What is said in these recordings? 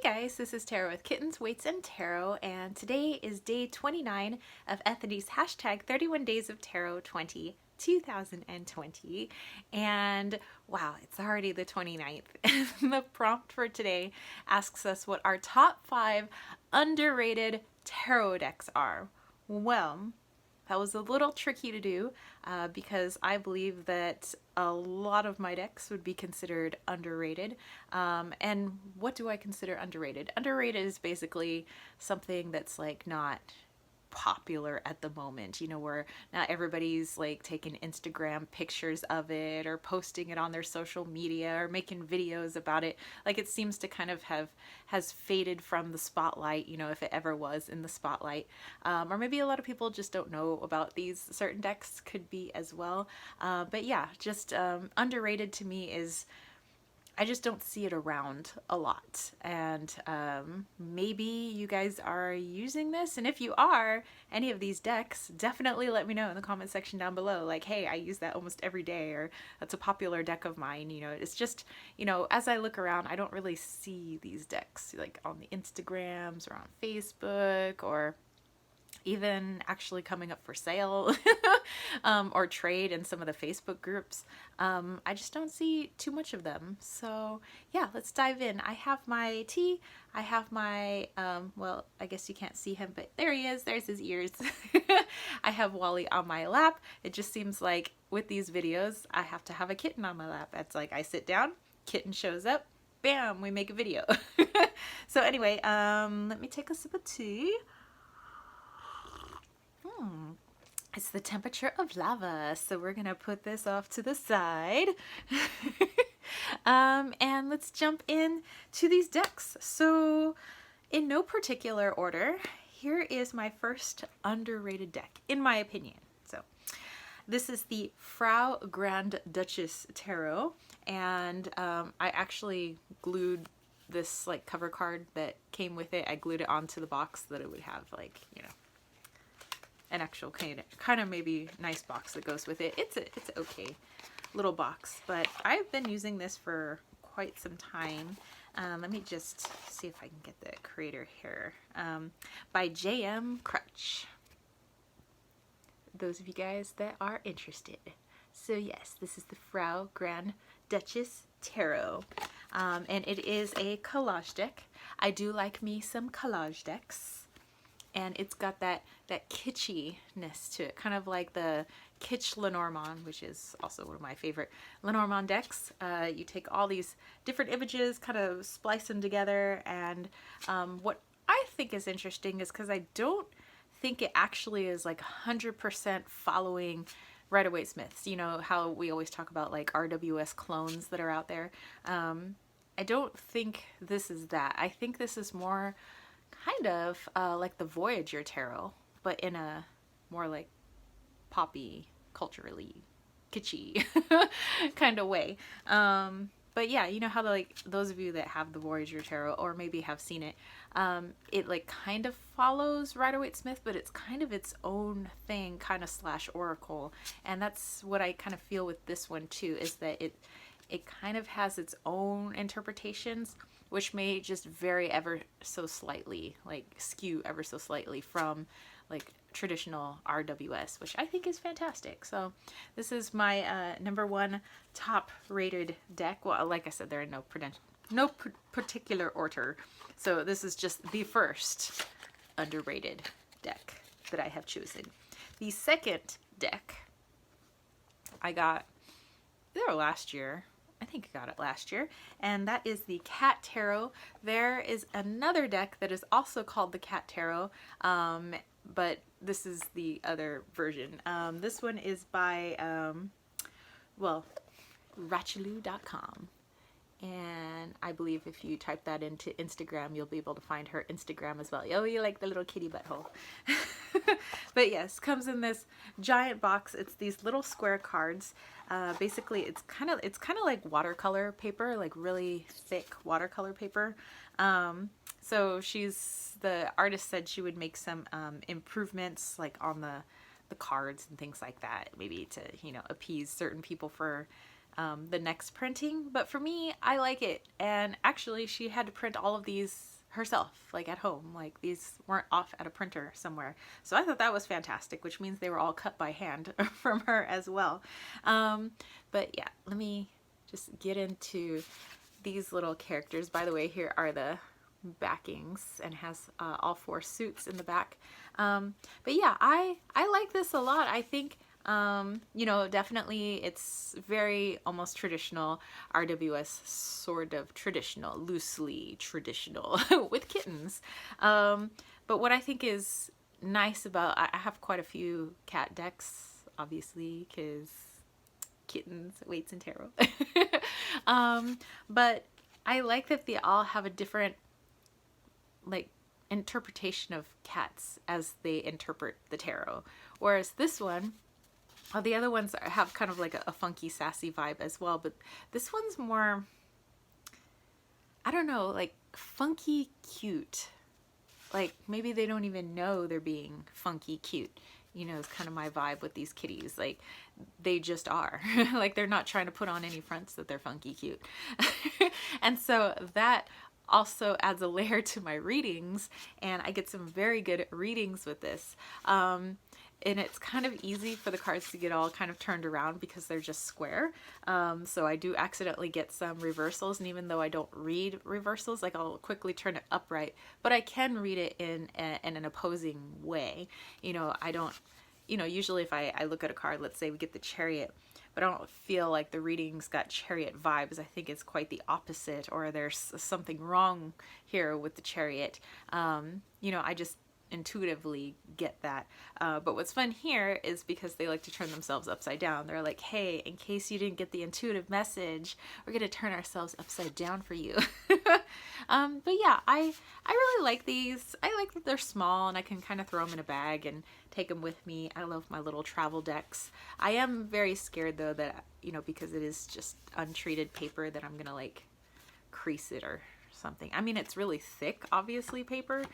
Guys, this is Tarot with Kittens, Weights, and Tarot, and today is day 29 of Ethany's hashtag 31 Days of Tarot 2020. And wow, it's already the 29th. And the prompt for today asks us what our top 5 underrated tarot decks are. Well, that was a little tricky to do because I believe that a lot of my decks would be considered underrated. And what do I consider underrated? Underrated is basically something that's like not popular at the moment, you know, where not everybody's like taking Instagram pictures of it or posting it on their social media or making videos about it. Like it seems to kind of has faded from the spotlight, you know, if it ever was in the spotlight. Or maybe a lot of people just don't know about these certain decks, could be as well. But yeah, just underrated to me is I just don't see it around a lot. And maybe you guys are using this. And if you are, any of these decks, definitely let me know in the comment section down below. Like, hey, I use that almost every day, or that's a popular deck of mine. You know, it's just, you know, as I look around, I don't really see these decks like on the Instagrams or on Facebook or even actually coming up for sale or trade in some of the Facebook groups. I just don't see too much of them. So yeah, let's dive in. I have my tea. I have my, well, I guess you can't see him, but there he is. There's his ears. I have Wally on my lap. It just seems like with these videos, I have to have a kitten on my lap. It's like I sit down, kitten shows up, bam, we make a video. So anyway, let me take a sip of tea. It's the temperature of lava, so we're gonna put this off to the side. And let's jump in to these decks. So in no particular order, here is my first underrated deck, in my opinion. So this is the Frau Grand Duchess Tarot, and I actually glued this like cover card that came with it. I glued it onto the box so that it would have like, you know, an actual kind of maybe nice box that goes with it. It's okay little box, but I've been using this for quite some time. Let me just see if I can get the creator here. By J.M. Crutch. Those of you guys that are interested. So yes, this is the Frau Grand Duchess Tarot. And it is a collage deck. I do like me some collage decks. And it's got that kitschiness to it, kind of like the Kitsch Lenormand, which is also one of my favorite Lenormand decks. You take all these different images, kind of splice them together, and what I think is interesting is because I don't think it actually is like 100% following Rider-Waite-Smiths. You know how we always talk about like RWS clones that are out there. I don't think this is that. I think this is more kind of like the Voyager Tarot, but in a more like poppy, culturally kitschy kind of way. But yeah, you know how like those of you that have the Voyager Tarot or maybe have seen it, it like kind of follows Rider-Waite-Smith, but it's kind of its own thing, kind of slash oracle. And that's what I kind of feel with this one too, is that it kind of has its own interpretations, which may just vary ever so slightly, like skew ever so slightly from like traditional RWS, which I think is fantastic. So this is my number 1 top rated deck. Well, like I said, they're in no particular order. So this is just the first underrated deck that I have chosen. The second deck I got there last year. I think I got it last year, and that is the Cat Tarot. There is another deck that is also called the Cat Tarot, but this is the other version. This one is by, well, Ratchaloo.com. And I believe if you type that into Instagram, you'll be able to find her Instagram as well. Oh, you like the little kitty butthole. But yes, comes in this giant box. It's these little square cards. Basically, it's kind of like watercolor paper, like really thick watercolor paper. So the artist said she would make some improvements like on the cards and things like that, maybe to, you know, appease certain people for the next printing, but for me, I like it. And actually, she had to print all of these herself, like at home. Like these weren't off at a printer somewhere. So I thought that was fantastic, which means they were all cut by hand from her as well. But yeah, let me just get into these little characters. By the way, here are the backings and has all 4 suits in the back. But yeah, I like this a lot. I think you know, definitely it's very almost traditional, RWS sort of traditional, loosely traditional with kittens. But what I think is nice about, I have quite a few cat decks, obviously, because kittens, weights, and tarot. But I like that they all have a different, like, interpretation of cats as they interpret the tarot. Whereas this one, the other ones have kind of like a funky, sassy vibe as well, but this one's more, I don't know, like funky cute. Like maybe they don't even know they're being funky cute. You know, it's kind of my vibe with these kitties. Like they just are. Like they're not trying to put on any fronts that they're funky cute. And so that also adds a layer to my readings, and I get some very good readings with this. And it's kind of easy for the cards to get all kind of turned around because they're just square. So I do accidentally get some reversals, and even though I don't read reversals, like I'll quickly turn it upright, but I can read it in an opposing way. You know, I don't, you know, usually if I look at a card, let's say we get the Chariot, but I don't feel like the reading's got Chariot vibes. I think it's quite the opposite, or there's something wrong here with the Chariot. You know, I just intuitively get that. But what's fun here is because they like to turn themselves upside down. They're like, hey, in case you didn't get the intuitive message, we're going to turn ourselves upside down for you. But yeah, I really like these. I like that they're small and I can kind of throw them in a bag and take them with me. I love my little travel decks. I am very scared though that, you know, because it is just untreated paper, that I'm going to like crease it or something. I mean, it's really thick, obviously, paper.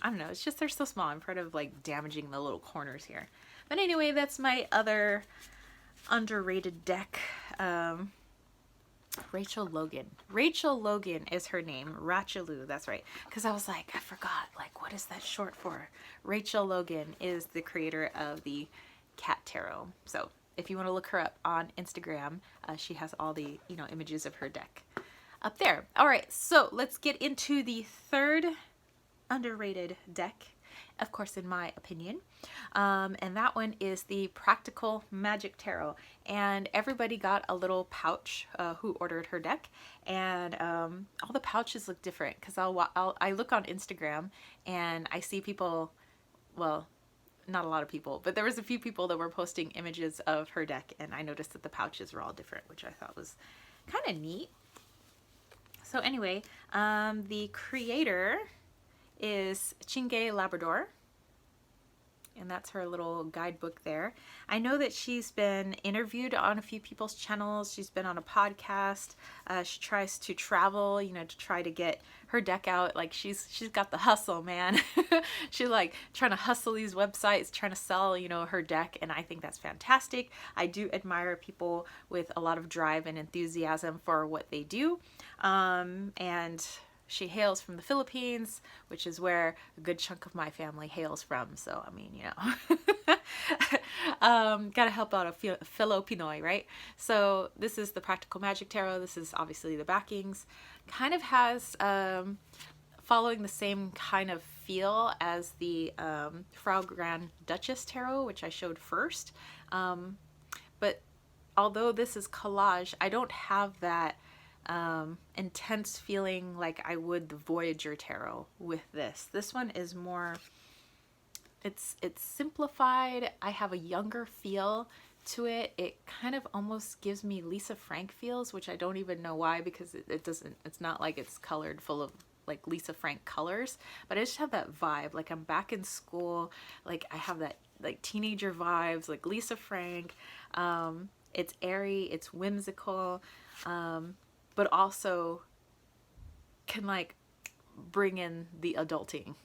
I don't know, it's just they're so small. I'm afraid of like damaging the little corners here. But anyway, that's my other underrated deck. Rachel Logan. Rachel Logan is her name. Rachaloo, that's right. Because I was like, I forgot, like, what is that short for? Rachel Logan is the creator of the Cat Tarot. So if you want to look her up on Instagram, she has all the, you know, images of her deck up there. All right, so let's get into the third underrated deck, of course, in my opinion, and that one is the Practical Magic Tarot. And everybody got a little pouch who ordered her deck, and all the pouches look different because I look on Instagram and I see people, well, not a lot of people, but there was a few people that were posting images of her deck, and I noticed that the pouches were all different, which I thought was kind of neat. So anyway, the creator is Chingay Labrador, and that's her little guidebook there. I know that she's been interviewed on a few people's channels. She's been on a podcast. She tries to travel, you know, to try to get her deck out. Like she's got the hustle, man. She's like trying to hustle these websites, trying to sell, you know, her deck, and I think that's fantastic. I do admire people with a lot of drive and enthusiasm for what they do, and she hails from the Philippines, which is where a good chunk of my family hails from. So, I mean, you know, gotta help out a Filipinoy, right? So this is the Practical Magic Tarot. This is obviously the backings. Kind of has, following the same kind of feel as the Frau Grand Duchess Tarot, which I showed first. But although this is collage, I don't have that intense feeling like I would the Voyager Tarot with this. This one is more, it's simplified. I have a younger feel to it. It kind of almost gives me Lisa Frank feels, which I don't even know why, because it doesn't, it's not like it's colored full of like Lisa Frank colors, but I just have that vibe. Like I'm back in school, like I have that like teenager vibes, like Lisa Frank. It's airy, it's whimsical, but also can like bring in the adulting.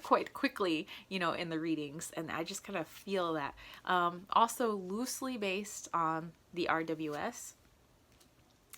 quite quickly, you know, in the readings, and I just kind of feel that. Also loosely based on the RWS.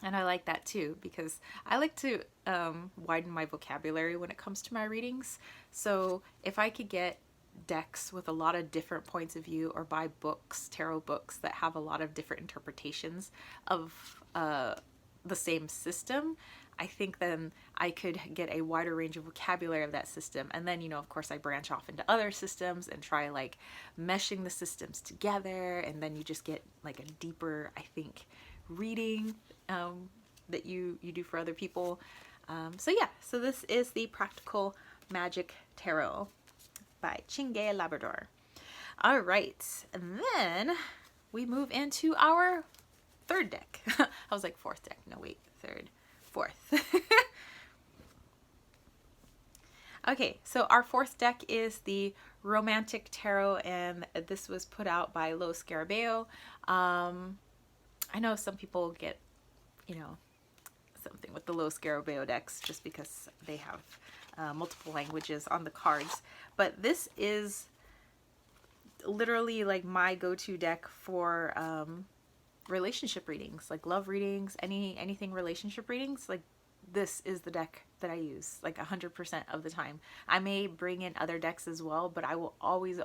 And I like that too, because I like to widen my vocabulary when it comes to my readings. So if I could get decks with a lot of different points of view, or buy books, tarot books that have a lot of different interpretations of the same system, I think then I could get a wider range of vocabulary of that system. And then, you know, of course I branch off into other systems and try like meshing the systems together. And then you just get like a deeper, I think, reading that you do for other people. So yeah, so this is the Practical Magic Tarot by Chingay Labrador. All right, and then we move into our third deck. I was like fourth deck. No, wait, third, fourth. Okay, so our fourth deck is the Romantic Tarot, and this was put out by Lo Scarabeo. I know some people get, you know, something with the Lo Scarabeo decks just because they have multiple languages on the cards. But this is literally like my go-to deck for relationship readings, like love readings, anything relationship readings. Like this is the deck that I use like 100% of the time. I may bring in other decks as well, but I will always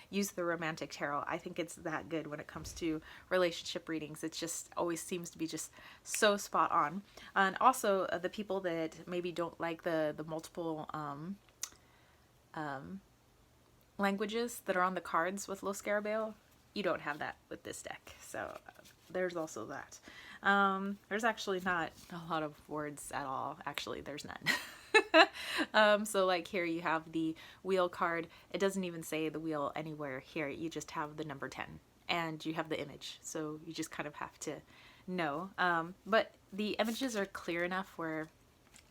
use the Romantic Tarot. I think it's that good when it comes to relationship readings. It just always seems to be just so spot on. And also the people that maybe don't like the multiple languages that are on the cards with Lo Scarabeo, you don't have that with this deck. So there's also that. There's actually not a lot of words at all. Actually, there's none. So like here you have the wheel card. It doesn't even say the wheel anywhere here. You just have the number 10 and you have the image. So you just kind of have to know. But the images are clear enough where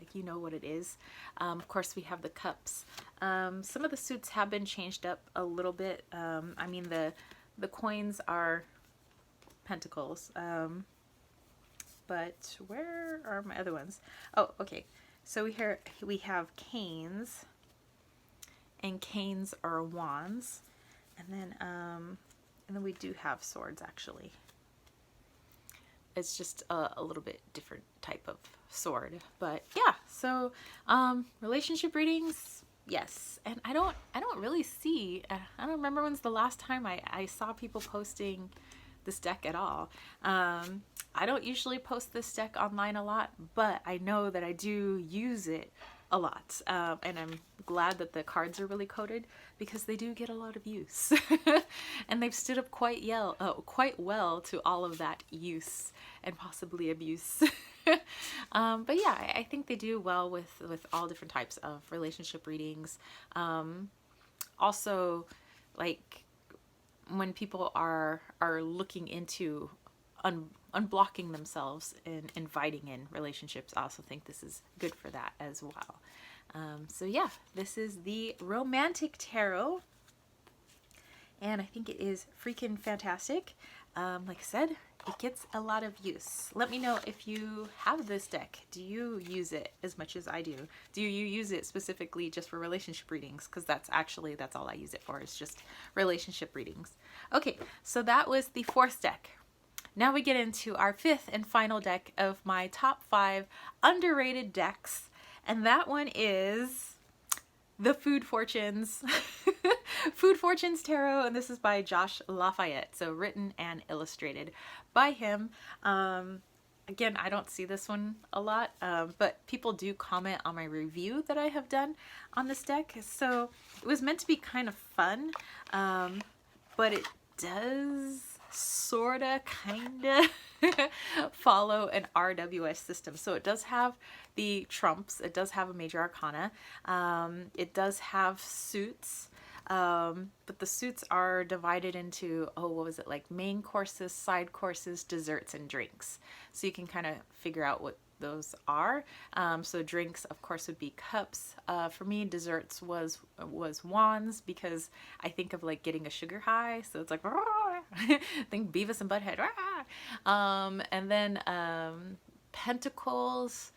like you know what it is. Of course we have the cups. Some of the suits have been changed up a little bit. I mean the coins are pentacles. But where are my other ones? Oh, okay. So here we have canes, and canes are wands, and then we do have swords. Actually, it's just a little bit different type of sword. But yeah, so relationship readings, yes. And I don't really see. I don't remember when's the last time I saw people posting this deck at all. I don't usually post this deck online a lot, but I know that I do use it a lot. And I'm glad that the cards are really coded because they do get a lot of use. And they've stood up quite well to all of that use and possibly abuse. But yeah, I think they do well with all different types of relationship readings. Also, like when people are looking into unblocking themselves and inviting in relationships, I also think this is good for that as well. So yeah, this is the Romantic Tarot, and I think it is freaking fantastic. Like I said, it gets a lot of use. Let me know if you have this deck. Do you use it as much as I do? Do you use it specifically just for relationship readings? Because that's all I use it for, is just relationship readings. Okay, so that was the fourth deck. Now we get into our fifth and final deck of my top 5 underrated decks, and that one is the Food Fortunes. Food Fortunes Tarot, and this is by Josh Lafayette, so written and illustrated by him. Again, I don't see this one a lot, but people do comment on my review that I have done on this deck, so it was meant to be kind of fun, but it does sorta kinda follow an RWS system. So it does have the trumps, it does have a major arcana, it does have suits, but the suits are divided into, what was it, like main courses, side courses, desserts, and drinks. So you can kind of figure out what those are. So drinks, of course, would be cups. For me, desserts was wands, because I think of like getting a sugar high. So it's like, think Beavis and Butthead. And then pentacles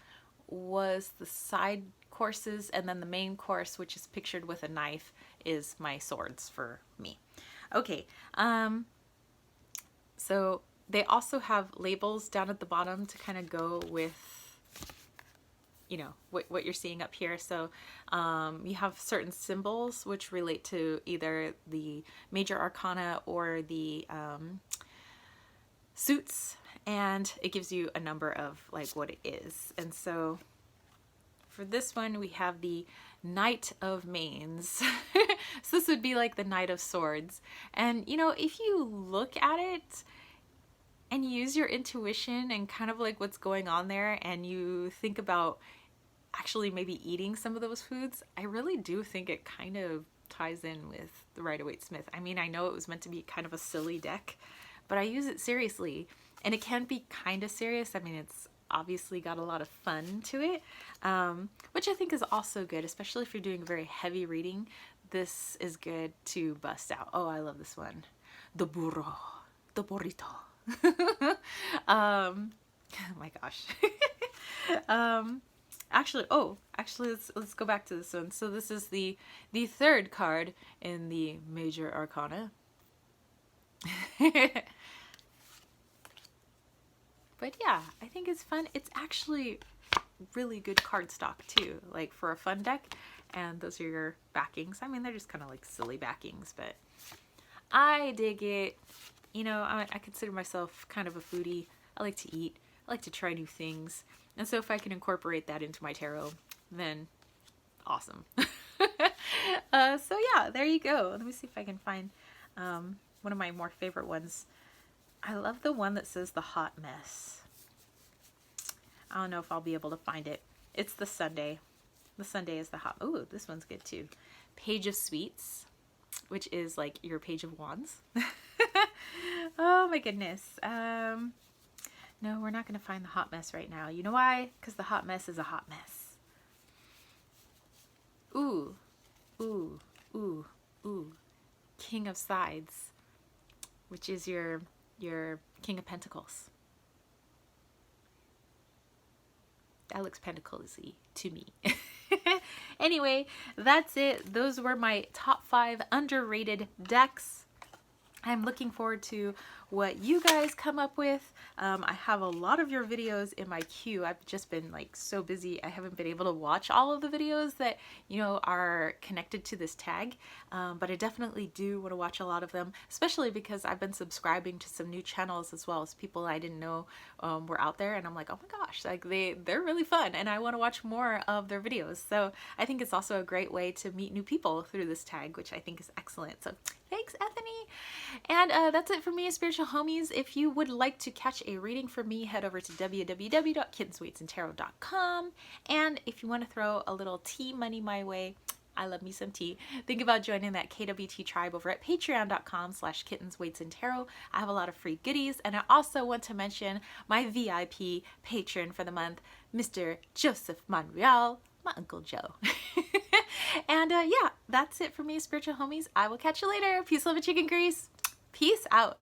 was the side courses, and then the main course, which is pictured with a knife, is my swords for me. Okay, so they also have labels down at the bottom to kind of go with, you know, what you're seeing up here. So you have certain symbols which relate to either the major arcana or the suits, and it gives you a number of like what it is. And so for this one we have the Knight of Manes. So this would be like the Knight of Swords. And you know, if you look at it and use your intuition and kind of like what's going on there, and you think about actually maybe eating some of those foods, I really do think it kind of ties in with the Rider-Waite-Smith. I mean, I know it was meant to be kind of a silly deck, but I use it seriously, and it can be kind of serious. I mean, it's obviously got a lot of fun to it, which I think is also good, especially if you're doing very heavy reading. This is good to bust out. Oh, I love this one. The burro, the burrito. Oh my gosh. Actually, let's go back to this one. So this is the third card in the Major Arcana. But yeah, I think it's fun. It's actually really good cardstock too, like for a fun deck. And those are your backings. I mean, they're just kind of like silly backings, but I dig it. You know, I consider myself kind of a foodie. I like to eat. I like to try new things. And so if I can incorporate that into my tarot, then awesome. So yeah, there you go. Let me see if I can find one of my more favorite ones. I love the one that says the hot mess. I don't know if I'll be able to find it. It's the Sunday. The Sunday is the hot. Oh, this one's good too. Page of Sweets, which is like your Page of Wands. Oh my goodness. No, we're not going to find the hot mess right now. You know why? Because the hot mess is a hot mess. Ooh, ooh, ooh, ooh. King of Sides, which is your King of Pentacles. That looks pentacles-y to me. Anyway, that's it. Those were my top 5 underrated decks. I'm looking forward to what you guys come up with. I have a lot of your videos in my queue. I've just been like so busy. I haven't been able to watch all of the videos that, you know, are connected to this tag. But I definitely do want to watch a lot of them, especially because I've been subscribing to some new channels as well as people I didn't know were out there. And I'm like, oh my gosh, like they're really fun and I want to watch more of their videos. So I think it's also a great way to meet new people through this tag, which I think is excellent. So thanks, Ethany. And that's it for me, Spiritual Homies. If you would like to catch a reading from me, head over to www.kittensweetsandtarot.com. And if you want to throw a little tea money my way, I love me some tea, think about joining that KWT tribe over at patreon.com/kittensweetsandtarot. I have a lot of free goodies. And I also want to mention my VIP patron for the month, Mr. Joseph Monreal, my Uncle Joe. And yeah, that's it for me, Spiritual Homies. I will catch you later. Peace, love, and chicken grease. Peace out.